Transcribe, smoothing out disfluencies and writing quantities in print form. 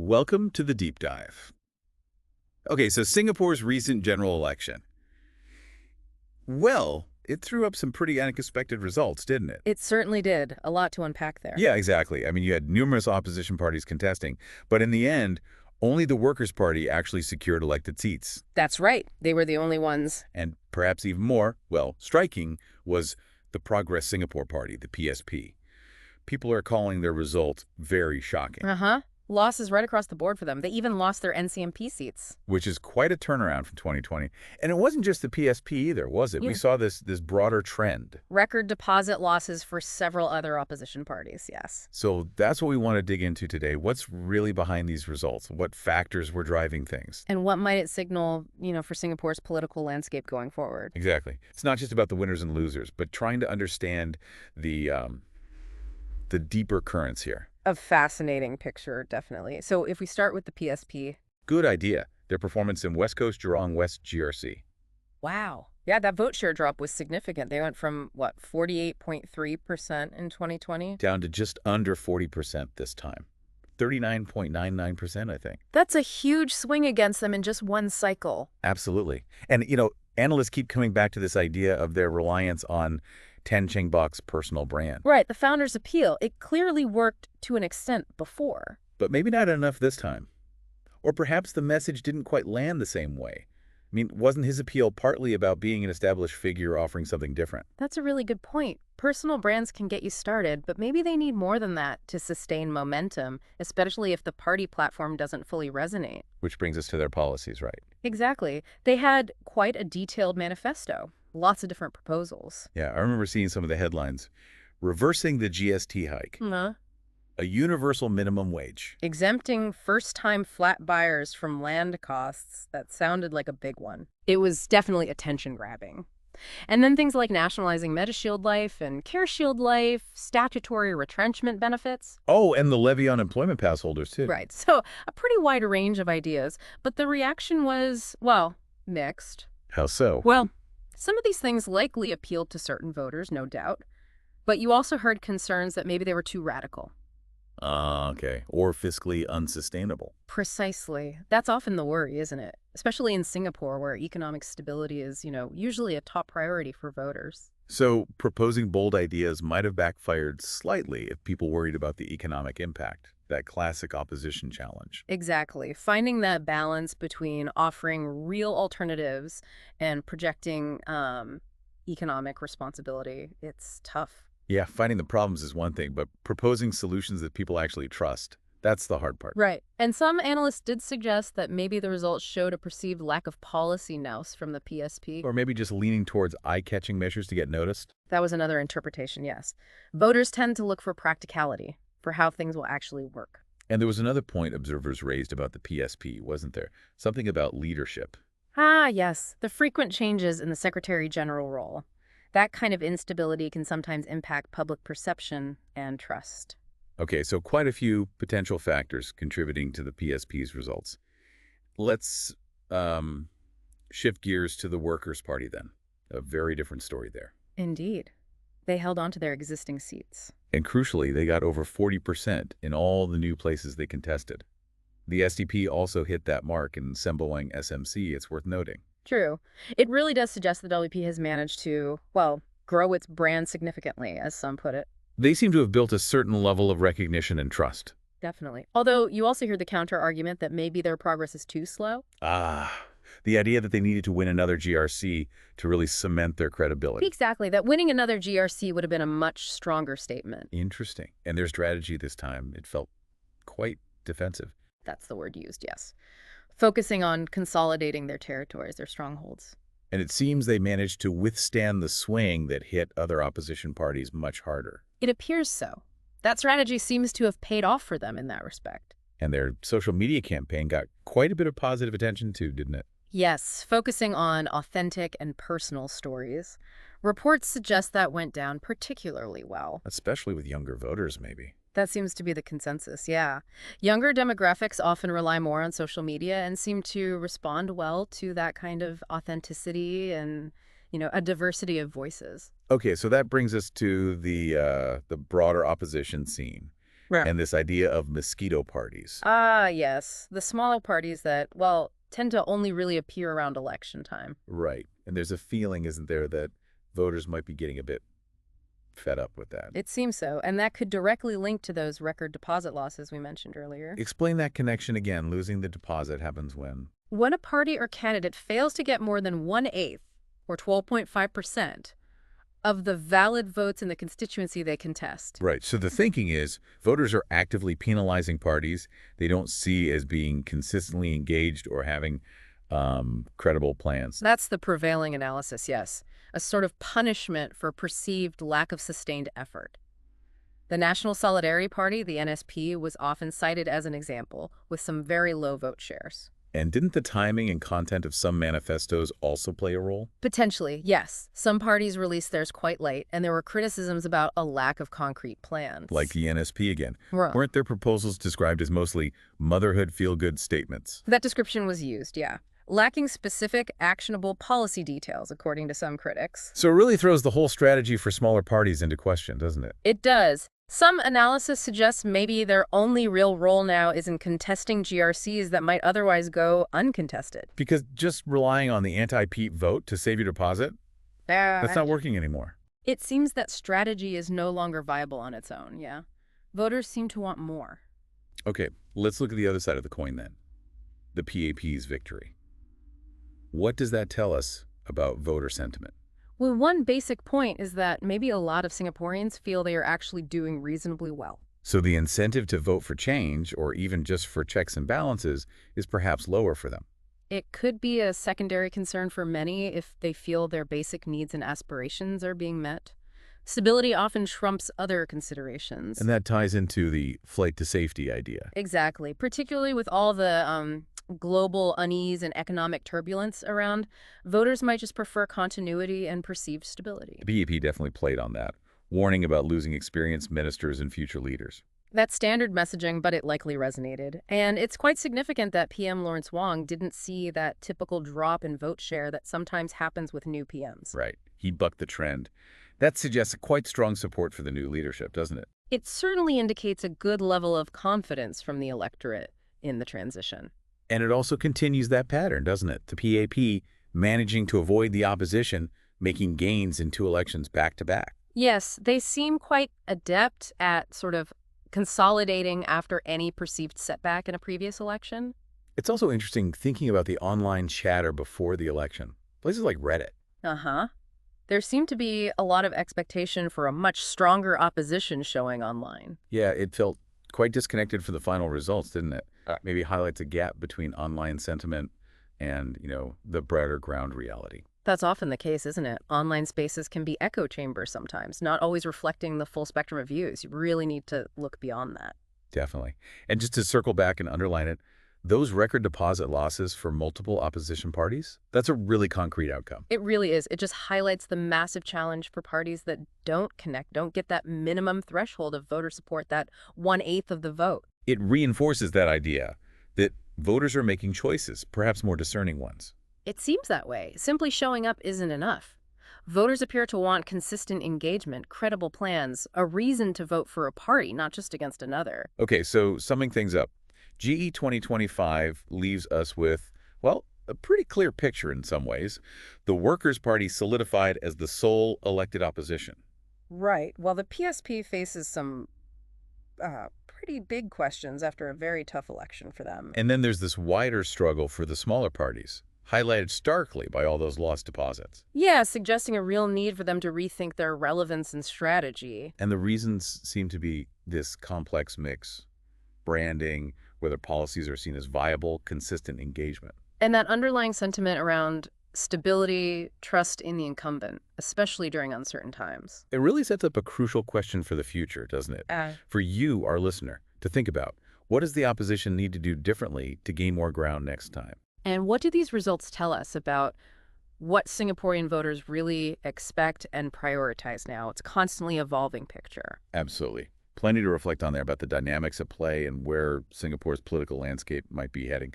Welcome to the deep dive. Okay, so Singapore's recent general election. Well, it threw up some pretty unexpected results, didn't it? It certainly did. A lot to unpack there. Yeah, exactly. I mean, you had numerous opposition parties contesting, but in the end, only the Workers' Party actually secured elected seats. That's right. They were the only ones. And perhaps even more, well, striking, was the Progress Singapore Party, the PSP. People are calling their result very shocking. Uh-huh. Losses right across the board for them. They even lost their NCMP seats. Which is quite a turnaround from 2020. And it wasn't just the PSP either, was it? Yeah. We saw this broader trend. Record deposit losses for several other opposition parties, yes. So that's what we want to dig into today. What's really behind these results? What factors were driving things? And what might it signal, for Singapore's political landscape going forward? Exactly. It's not just about the winners and losers, but trying to understand the deeper currents here. A fascinating picture, definitely. So if we start with the PSP. Good idea. Their performance in West Coast Jurong West GRC. Wow. Yeah, that vote share drop was significant. They went from, 48.3% in 2020? Down to just under 40% this time. 39.99%, I think. That's a huge swing against them in just one cycle. Absolutely. And, analysts keep coming back to this idea of their reliance on Tan Cheng Bok's personal brand. Right, the founder's appeal. It clearly worked to an extent before. But maybe not enough this time. Or perhaps the message didn't quite land the same way. I mean, wasn't his appeal partly about being an established figure offering something different? That's a really good point. Personal brands can get you started, but maybe they need more than that to sustain momentum, especially if the party platform doesn't fully resonate. Which brings us to their policies, right? Exactly. They had quite a detailed manifesto. Lots of different proposals. Yeah, I remember seeing some of the headlines. Reversing the GST hike. A universal minimum wage. Exempting first-time flat buyers from land costs. That sounded like a big one. It was definitely attention-grabbing. And then things like nationalizing MediShield Life and CareShield Life, statutory retrenchment benefits. Oh, and the levy on employment pass holders, too. Right, so a pretty wide range of ideas. But the reaction was, mixed. How so? Well, some of these things likely appealed to certain voters, no doubt. But you also heard concerns that maybe they were too radical. Okay. Or fiscally unsustainable. Precisely. That's often the worry, isn't it? Especially in Singapore, where economic stability is, usually a top priority for voters. So proposing bold ideas might have backfired slightly if people worried about the economic impact, that classic opposition challenge. Exactly. Finding that balance between offering real alternatives and projecting economic responsibility, it's tough. Yeah, finding the problems is one thing, but proposing solutions that people actually trust, that's the hard part. Right. And some analysts did suggest that maybe the results showed a perceived lack of policy nous from the PSP. Or maybe just leaning towards eye-catching measures to get noticed. That was another interpretation, yes. Voters tend to look for practicality, for how things will actually work. And there was another point observers raised about the PSP, wasn't there? Something about leadership. Ah, yes. The frequent changes in the Secretary General role. That kind of instability can sometimes impact public perception and trust. Okay, so quite a few potential factors contributing to the PSP's results. Let's shift gears to the Workers' Party then. A very different story there. Indeed. They held on to their existing seats. And crucially, they got over 40% in all the new places they contested. The SDP also hit that mark in Semboang SMC, it's worth noting. True. It really does suggest that WP has managed to, grow its brand significantly, as some put it. They seem to have built a certain level of recognition and trust. Definitely. Although you also hear the counter-argument that maybe their progress is too slow. The idea that they needed to win another GRC to really cement their credibility. Exactly. That winning another GRC would have been a much stronger statement. Interesting. And their strategy this time, it felt quite defensive. That's the word used, yes. Focusing on consolidating their territories, their strongholds. And it seems they managed to withstand the swing that hit other opposition parties much harder. It appears so. That strategy seems to have paid off for them in that respect. And their social media campaign got quite a bit of positive attention too, didn't it? Yes, focusing on authentic and personal stories. Reports suggest that went down particularly well. Especially with younger voters, maybe. That seems to be the consensus, yeah. Younger demographics often rely more on social media and seem to respond well to that kind of authenticity and, a diversity of voices. Okay, so that brings us to the broader opposition scene. Right. and this idea of mosquito parties. Ah, yes. The smaller parties that, well, tend to only really appear around election time. Right. And there's a feeling, isn't there, that voters might be getting a bit fed up with that. It seems so, and that could directly link to those record deposit losses we mentioned earlier. Explain that connection again. Losing the deposit happens when? When a party or candidate fails to get more than 1/8, or 12.5%, of the valid votes in the constituency they contest. Right. So the thinking is voters are actively penalizing parties they don't see as being consistently engaged or having credible plans. That's the prevailing analysis, yes. A sort of punishment for perceived lack of sustained effort. The National Solidarity Party, the NSP, was often cited as an example, with some very low vote shares. And didn't the timing and content of some manifestos also play a role? Potentially, yes. Some parties released theirs quite late, and there were criticisms about a lack of concrete plans. Like the NSP again. Right. Weren't their proposals described as mostly motherhood feel-good statements? That description was used, yeah. Lacking specific, actionable policy details, according to some critics. So it really throws the whole strategy for smaller parties into question, doesn't it? It does. Some analysis suggests maybe their only real role now is in contesting GRCs that might otherwise go uncontested. Because just relying on the anti-Pete vote to save your deposit, that's not working anymore. It seems that strategy is no longer viable on its own, yeah. Voters seem to want more. Okay, let's look at the other side of the coin then. The PAP's victory. What does that tell us about voter sentiment? Well, one basic point is that maybe a lot of Singaporeans feel they are actually doing reasonably well. So the incentive to vote for change, or even just for checks and balances, is perhaps lower for them. It could be a secondary concern for many if they feel their basic needs and aspirations are being met. Stability often trumps other considerations. And that ties into the flight to safety idea. Exactly, particularly with all the global unease and economic turbulence around, voters might just prefer continuity and perceived stability. The PAP definitely played on that, warning about losing experienced ministers and future leaders. That's standard messaging, but it likely resonated. And it's quite significant that PM Lawrence Wong didn't see that typical drop in vote share that sometimes happens with new PMs. Right. He bucked the trend. That suggests a quite strong support for the new leadership, doesn't it? It certainly indicates a good level of confidence from the electorate in the transition. And it also continues that pattern, doesn't it? The PAP managing to avoid the opposition, making gains in 2 elections back to back. Yes, they seem quite adept at sort of consolidating after any perceived setback in a previous election. It's also interesting thinking about the online chatter before the election. Places like Reddit. Uh-huh. There seemed to be a lot of expectation for a much stronger opposition showing online. Yeah, it felt quite disconnected from the final results, didn't it? Maybe highlights a gap between online sentiment and, the broader ground reality. That's often the case, isn't it? Online spaces can be echo chambers sometimes, not always reflecting the full spectrum of views. You really need to look beyond that. Definitely. And just to circle back and underline it, those record deposit losses for multiple opposition parties, that's a really concrete outcome. It really is. It just highlights the massive challenge for parties that don't connect, don't get that minimum threshold of voter support, that 1/8 of the vote. It reinforces that idea that voters are making choices, perhaps more discerning ones. It seems that way. Simply showing up isn't enough. Voters appear to want consistent engagement, credible plans, a reason to vote for a party, not just against another. Okay, so summing things up, GE 2025 leaves us with, well, a pretty clear picture in some ways. The Workers' Party solidified as the sole elected opposition. Right. Well, the PSP faces some pretty big questions after a very tough election for them. And then there's this wider struggle for the smaller parties, highlighted starkly by all those lost deposits. Yeah, suggesting a real need for them to rethink their relevance and strategy. And the reasons seem to be this complex mix: branding, whether policies are seen as viable, consistent engagement. And that underlying sentiment around stability, trust in the incumbent, especially during uncertain times. It really sets up a crucial question for the future, doesn't it? For you, our listener, to think about. What does the opposition need to do differently to gain more ground next time? And what do these results tell us about what Singaporean voters really expect and prioritize now? It's a constantly evolving picture. Absolutely. Plenty to reflect on there about the dynamics at play and where Singapore's political landscape might be heading.